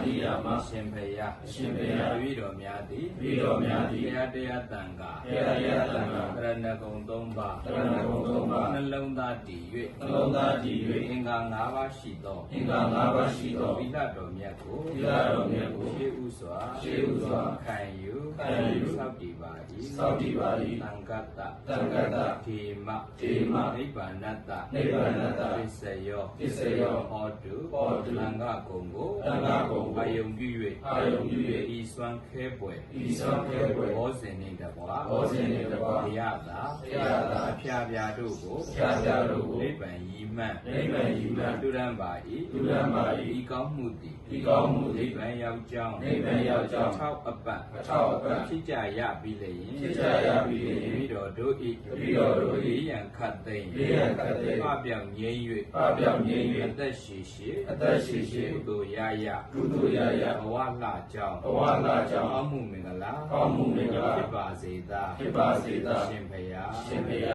တိယာမရှင်ဖယားရှင်ဖယား တပည့်တော်များသည် တပည့်တော်များသည် တရားတန်ခါ တရားတန်ခါ တရဏဂုံ၃ပါး တရဏဂုံ၃ပါး နှလုံးသားတည်၍ နှလုံးသားတည် အင်္ဂါ၅ပါးရှိသော အင်္ဂါ၅ပါးရှိသော သီလတော်မြတ်ကို သီလတော်မြတ်ကို ရှေးဥစွာ ရှေးဥစွာ ခံယူ ခံယူ စောင့်တည်ပါ၏ စောင့်တည်ပါ၏ သံဃတ္တ သံဃတ္တ ဒေမ ဒေမ နိဗ္ဗာနတ္တ နိဗ္ဗာနတ္တ ပစ္စယော ပစ္စယော ဟောတု ဟောတု သံဃကုံကို သံဃကုံကို အာယုံပြု အာယုံပြု ၍ဤစွမ်းခဲပွယ် ဤစွမ်းခဲပွယ် ဘောဇင်နှင့်တပွား ဘောဇင်နှင့်တကွာ တရားသာ တရားသာ အဖျားဖျားတို့ကို အဖျားဖျားတို့ကို နိဗ္ဗာန်ရည်မှန်း နိဗ္ဗာန်ရည်မှန်း တူရန်ပါ၏ တူရန်ပါ၏ ဤကောင်းမှုသည် ဤကောင်းမှုသည် နိဗ္ဗာန်ရောက်ကြောင်း နိဗ္ဗာန်ရောက်ကြောင်း ထောက်အပတ် အထောက်အပံ့ ဖြစ်ကြရပြီလေရင် ဖြစ်ကြရပြီလျှင် တပည့်တော်တို့၏ တပည့်တော်တို့၏ ရန်ခတ်သိမ်း လေးရန်ခတ်သိမ်း ပပြောင်ငြိမ်း ပပြောင်ငြိမ်း ၍ ၍ အသက်ရှိရှိ အသက်ရှိရှိ ကုသိုလ်ရရ ကုသိုလ်ရရ ဘဝလှကြောင်း ဘဝလှကြောင်း ကောင်းမှုမင်္ဂလာ ကောင်းမှုမင်္ဂလာ ဖြစ်ပါစေသာ ဖြစ်ပါစေသာ ရှင်ဖယား ရှင်ဖယား